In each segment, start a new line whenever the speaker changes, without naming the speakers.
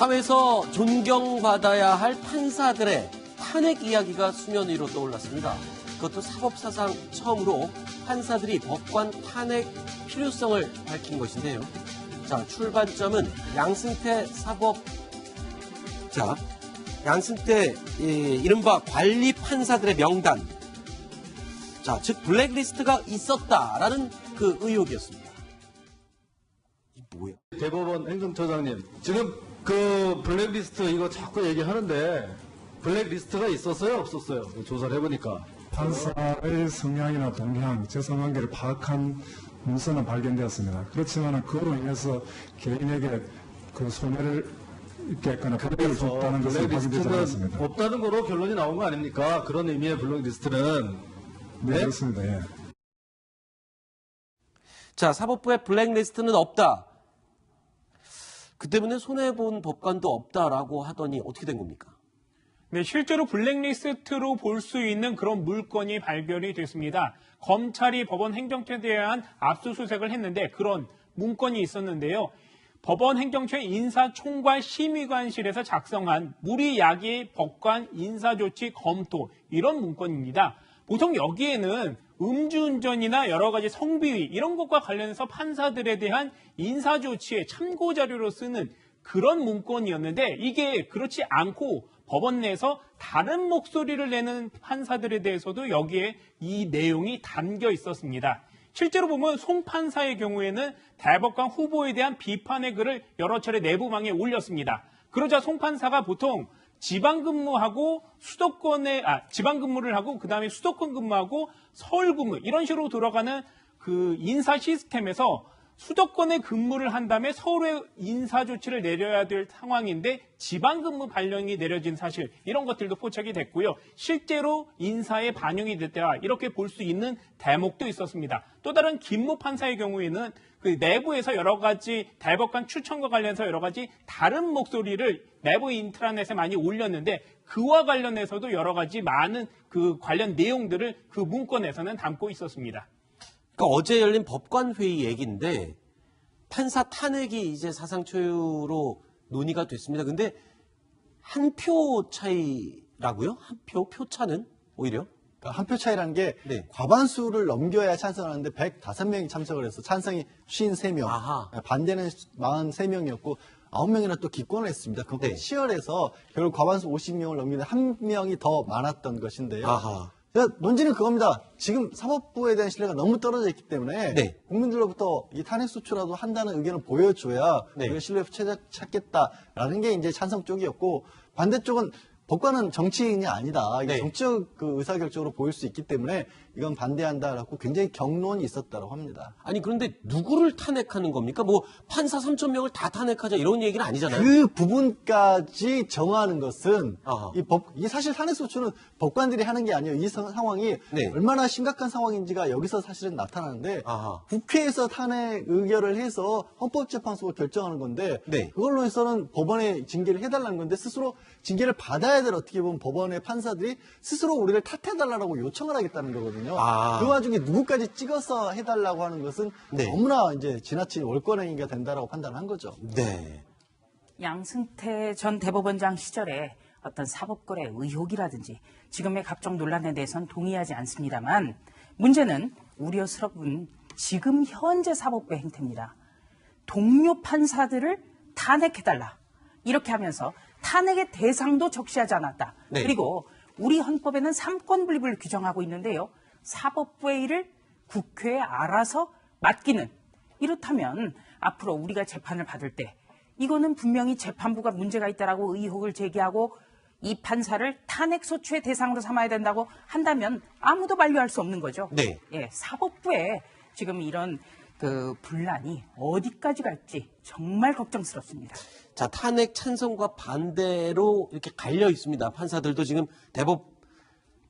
사회에서 존경받아야 할 판사들의 탄핵 이야기가 수면 위로 떠올랐습니다. 그것도 사법사상 처음으로 판사들이 법관 탄핵 필요성을 밝힌 것인데요. 자, 출발점은 양승태 이른바 관리 판사들의 명단. 자, 즉 블랙리스트가 있었다라는 그 의혹이었습니다. 이 뭐야?
대법원 행정처장님, 지금 그 블랙리스트 이거 자꾸 얘기하는데 블랙리스트가 있었어요, 없었어요? 조사를 해보니까.
판사의 성향이나 동향, 재산관계를 파악한 문서는 발견되었습니다. 그렇지만 그로 인해서 개인에게 그 손해를 입겠거나 피해를 줬다는 것은 확인되지 않았습니다.
없다는 거로 결론이 나온 거 아닙니까? 그런 의미의 블랙리스트는.
네, 그렇습니다. 예.
자, 사법부의 블랙리스트는 없다. 그 때문에 손해본 법관도 없다라고 하더니 어떻게 된 겁니까?
네, 실제로 블랙리스트로 볼 수 있는 그런 물건이 발견이 됐습니다. 검찰이 법원 행정처에 대한 압수수색을 했는데 그런 문건이 있었는데요. 법원 행정처 인사총괄 심의관실에서 작성한 무리야기 법관 인사조치 검토 이런 문건입니다. 보통 여기에는 음주운전이나 여러 가지 성비위 이런 것과 관련해서 판사들에 대한 인사조치의 참고자료로 쓰는 그런 문건이었는데 이게 그렇지 않고 법원 내에서 다른 목소리를 내는 판사들에 대해서도 여기에 이 내용이 담겨 있었습니다. 실제로 보면 송 판사의 경우에는 대법관 후보에 대한 비판의 글을 여러 차례 내부망에 올렸습니다. 그러자 송 판사가 보통 지방근무하고 지방근무를 하고 그다음에 수도권 근무하고 서울 근무 이런 식으로 돌아가는 그 인사 시스템에서 수도권에 근무를 한 다음에 서울에 인사조치를 내려야 될 상황인데 지방근무 발령이 내려진 사실 이런 것들도 포착이 됐고요. 실제로 인사에 반영이 됐다 이렇게 볼 수 있는 대목도 있었습니다. 또 다른 김모 판사의 경우에는 그 내부에서 여러 가지 대법관 추천과 관련해서 여러 가지 다른 목소리를 내부 인트라넷에 많이 올렸는데 그와 관련해서도 여러 가지 많은 그 관련 내용들을 그 문건에서는 담고 있었습니다.
그러니까 어제 열린 법관회의 얘기인데 판사 탄핵이 이제 사상 초유로 논의가 됐습니다. 근데 한 표 차이라고요? 한 표 차는 오히려?
한 표 차이라는 게
네.
과반수를 넘겨야 찬성하는데 105명이 참석을 해서 찬성이 53명,
아하.
반대는 43명이었고 9명이나 또 기권을 했습니다. 그것도
네.
치열해서 결국 과반수 50명을 넘기는 한 명이 더 많았던 것인데요.
아하.
논지는 그겁니다. 지금 사법부에 대한 신뢰가 너무 떨어져 있기 때문에
네.
국민들로부터 이 탄핵 소추라도 한다는 의견을 보여줘야
네.
우리가 신뢰를 찾겠다라는 게 이제 찬성 쪽이었고 반대쪽은 법관은 정치인이 아니다. 이게
네.
정치적 그 의사결정으로 보일 수 있기 때문에 이건 반대한다라고 굉장히 격론이 있었다고 합니다.
아니 그런데 누구를 탄핵하는 겁니까? 뭐 판사 3,000명을 다 탄핵하자 이런 얘기는 아니잖아요.
그 부분까지 정하는 것은
아하.
이 사실 탄핵소추는 법관들이 하는 게 아니에요. 이 상황이
네.
얼마나 심각한 상황인지가 여기서 사실은 나타나는데
아하.
국회에서 탄핵 의결을 해서 헌법재판소가 결정하는 건데
네.
그걸로 해서는 법원에 징계를 해달라는 건데 스스로 징계를 받아야 될 어떻게 보면 법원의 판사들이 스스로 우리를 탓해달라고 요청을 하겠다는 거거든요.
아.
그 와중에 누구까지 찍어서 해달라고 하는 것은
네.
너무나 이제 지나친 월권행위가 된다라고 판단한 거죠.
네.
양승태 전 대법원장 시절에 어떤 사법거래 의혹이라든지 지금의 각종 논란에 대해서는 동의하지 않습니다만 문제는 우려스러운 지금 현재 사법부의 행태입니다. 동료 판사들을 탄핵해달라. 이렇게 하면서 탄핵의 대상도 적시하지 않았다.
네.
그리고 우리 헌법에는 삼권 분립을 규정하고 있는데요. 사법부의 일을 국회에 알아서 맡기는. 이렇다면 앞으로 우리가 재판을 받을 때 이거는 분명히 재판부가 문제가 있다라고 의혹을 제기하고 이 판사를 탄핵소추의 대상으로 삼아야 된다고 한다면 아무도 만류할 수 없는 거죠.
네.
예, 사법부에 지금 이런 그 분란이 어디까지 갈지 정말 걱정스럽습니다.
자, 탄핵 찬성과 반대로 이렇게 갈려 있습니다. 판사들도 지금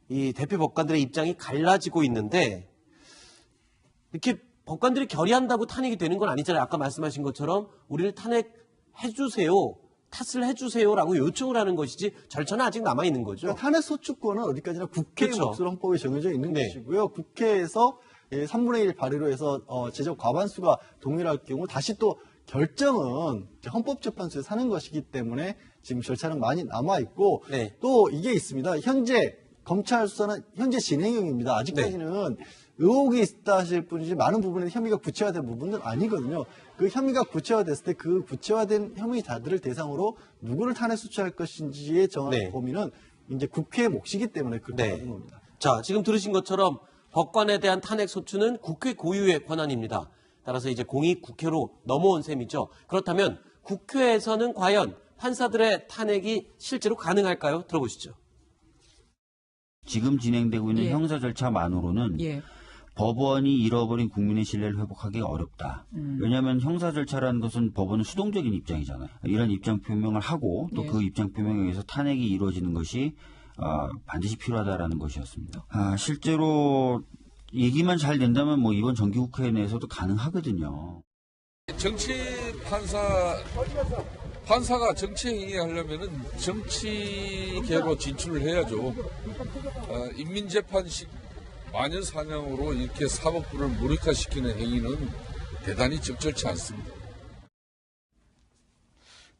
이 대표 법관들의 입장이 갈라지고 있는데 이렇게 법관들이 결의한다고 탄핵이 되는 건 아니잖아요. 아까 말씀하신 것처럼 우리를 탄핵해주세요. 탓을 해주세요라고 요청을 하는 것이지 절차는 아직 남아있는 거죠.
그러니까 탄핵 소추권은 어디까지나 국회의
그렇죠.
몫으로 헌법에 정해져 있는
네.
것이고요. 국회에서 3분의 1 발의로 해서 제적 과반수가 동의를 할 경우 다시 또 결정은 헌법재판소에 사는 것이기 때문에 지금 절차는 많이 남아 있고
네.
또 이게 있습니다. 현재 검찰 수사는 현재 진행형입니다. 아직까지는 의혹이 있다 하실 분이지 많은 부분에 혐의가 구체화된 부분은 아니거든요. 그 혐의가 구체화됐을 때 그 구체화된 혐의자들을 대상으로 누구를 탄핵 소추할 것인지의 정확한
네.
범위는 이제 국회의 몫이기 때문에 그렇게
네.
하는 겁니다.
자, 지금 들으신 것처럼 법관에 대한 탄핵 소추는 국회 고유의 권한입니다. 따라서 이제 공이 국회로 넘어온 셈이죠. 그렇다면 국회에서는 과연 판사들의 탄핵이 실제로 가능할까요? 들어보시죠.
지금 진행되고 있는
예.
형사 절차만으로는
예.
법원이 잃어버린 국민의 신뢰를 회복하기가 어렵다. 왜냐하면 형사 절차라는 것은 법원은 수동적인 입장이잖아요. 이런 입장 표명을 하고 또 그 입장 표명에 의해서 탄핵이 이루어지는 것이 반드시 필요하다라는 것이었습니다. 실제로 얘기만 잘 된다면 뭐 이번 정기국회 내에서도 가능하거든요.
정치 판사가 정치 행위하려면은 정치계로 진출을 해야죠. 인민재판식 마녀사냥으로 이렇게 사법부를 무력화시키는 행위는 대단히 적절치 않습니다.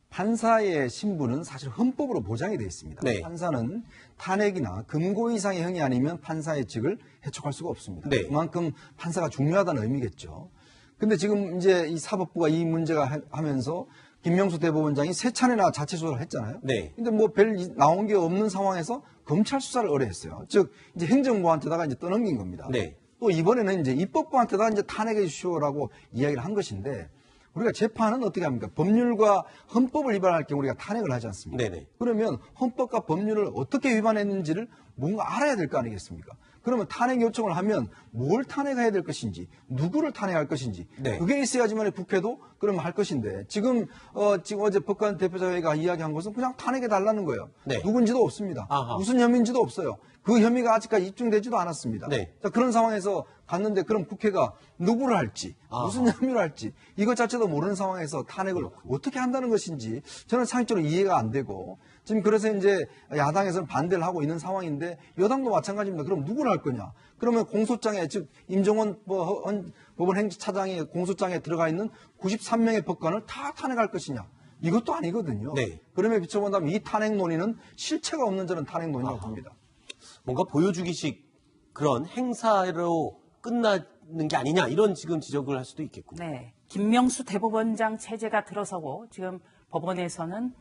판사의 신분은 사실 헌법으로 보장이 되어 있습니다.
네.
판사는 탄핵이나 금고 이상의 형이 아니면 판사의 직을 해촉할 수가 없습니다.
네.
그만큼 판사가 중요하다는 의미겠죠. 근데 지금 이제 이 사법부가 이 문제가 하면서 김명수 대법원장이 3차례나 자체 수사를 했잖아요.
네.
근데 뭐 별 나온 게 없는 상황에서 검찰 수사를 의뢰했어요. 즉 이제 행정부한테다가 이제 떠넘긴 겁니다.
네.
또 이번에는 이제 입법부한테다가 이제 탄핵해 주시오라고 이야기를 한 것인데 우리가 재판은 어떻게 합니까? 법률과 헌법을 위반할 경우 우리가 탄핵을 하지 않습니까?
네네.
그러면 헌법과 법률을 어떻게 위반했는지를 뭔가 알아야 될 거 아니겠습니까? 그러면 탄핵 요청을 하면 뭘 탄핵해야 될 것인지, 누구를 탄핵할 것인지,
네.
그게 있어야지만 국회도 그러면 할 것인데 지금 어제 법관 대표자회가 이야기한 것은 그냥 탄핵해 달라는 거예요.
네.
누군지도 없습니다.
아하.
무슨 혐의인지도 없어요. 그 혐의가 아직까지 입증되지도 않았습니다.
네.
자, 그런 상황에서 갔는데 그럼 국회가 누구를 할지, 무슨 혐의를 할지 이것 자체도 모르는 상황에서 탄핵을 어떻게 한다는 것인지 저는 상식적으로 이해가 안 되고 지금 그래서 이제 야당에서는 반대를 하고 있는 상황인데 여당도 마찬가지입니다. 그럼 누구를 할 거냐? 그러면 공소장에 즉 임종원 법원 행정차장의 공소장에 들어가 있는 93명의 법관을 다 탄핵할 것이냐? 이것도 아니거든요.
네.
그럼에 비춰본다면 이 탄핵 논의는 실체가 없는 저는 탄핵 논의라고 봅니다.
뭔가 보여주기식 그런 행사로 끝나는 게 아니냐 이런 지금 지적을 할 수도 있겠군요.
네. 김명수 대법원장 체제가 들어서고 지금 법원에서는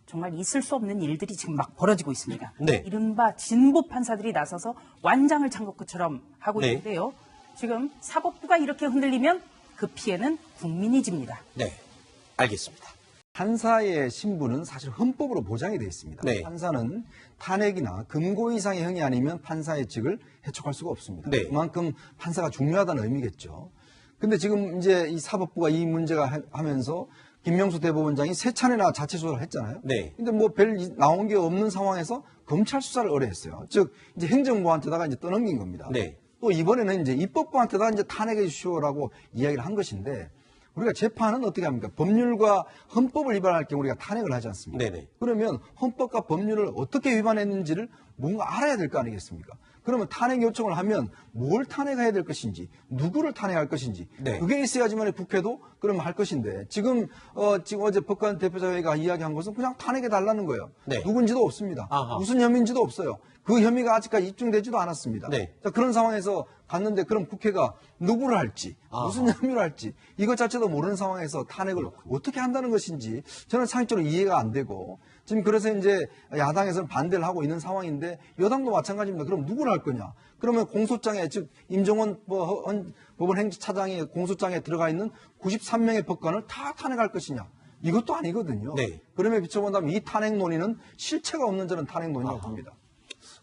정말 있을 수 없는 일들이 지금 막 벌어지고 있습니다.
네.
이른바 진보 판사들이 나서서 완장을 찬 것처럼 하고
네.
있는데요. 지금 사법부가 이렇게 흔들리면 그 피해는 국민이 집니다.
네, 알겠습니다.
판사의 신분은 사실 헌법으로 보장이 되어 있습니다.
네.
판사는 탄핵이나 금고 이상의 형이 아니면 판사의 직을 해촉할 수가 없습니다.
네.
그만큼 판사가 중요하다는 의미겠죠. 근데 지금 이제 이 사법부가 이 문제가 하면서 김명수 대법원장이 3차례나 자체 수사를 했잖아요.
네.
근데 뭐 별 나온 게 없는 상황에서 검찰 수사를 의뢰했어요. 즉 이제 행정부한테다가 이제 떠넘긴 겁니다.
네.
또 이번에는 이제 입법부한테다가 이제 탄핵해 주시오라고 이야기를 한 것인데 우리가 재판은 어떻게 합니까? 법률과 헌법을 위반할 경우 우리가 탄핵을 하지 않습니까?
네네.
그러면 헌법과 법률을 어떻게 위반했는지를 뭔가 알아야 될 거 아니겠습니까? 그러면 탄핵 요청을 하면 뭘 탄핵해야 될 것인지, 누구를 탄핵할 것인지,
네.
그게 있어야지만 국회도 그러면 할 것인데 지금 어제 법관 대표자회가 이야기한 것은 그냥 탄핵해 달라는 거예요.
네.
누군지도 없습니다.
아하.
무슨 혐의인지도 없어요. 그 혐의가 아직까지 입증되지도 않았습니다.
네.
자, 그런 상황에서 갔는데 그럼 국회가 누구를 할지, 무슨 혐의를 할지 이것 자체도 모르는 상황에서 탄핵을 어떻게 한다는 것인지 저는 상식적으로 이해가 안 되고 지금 그래서 이제 야당에서는 반대를 하고 있는 상황인데 여당도 마찬가지입니다. 그럼 누구를 할 거냐? 그러면 공소장에 즉 임종원 법원 행정차장의 공소장에 들어가 있는 93명의 법관을 다 탄핵할 것이냐? 이것도 아니거든요.
네.
그럼에 비춰본다면 이 탄핵 논의는 실체가 없는 저는 탄핵 논의라고 봅니다.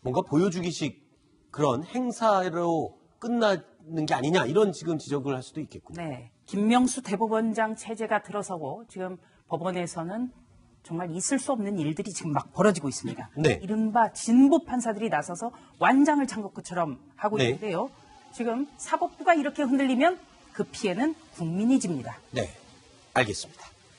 뭔가 보여주기식 그런 행사로 끝나는 게 아니냐 이런 지금 지적을 할 수도 있겠군요.
네. 김명수 대법원장 체제가 들어서고 지금 법원에서는 정말 있을 수 없는 일들이 지금 막 벌어지고 있습니다.
네.
이른바 진보 판사들이 나서서 완장을 찬 것처럼 하고
네.
있는데요. 지금 사법부가 이렇게 흔들리면 그 피해는 국민이 집니다.
네, 알겠습니다.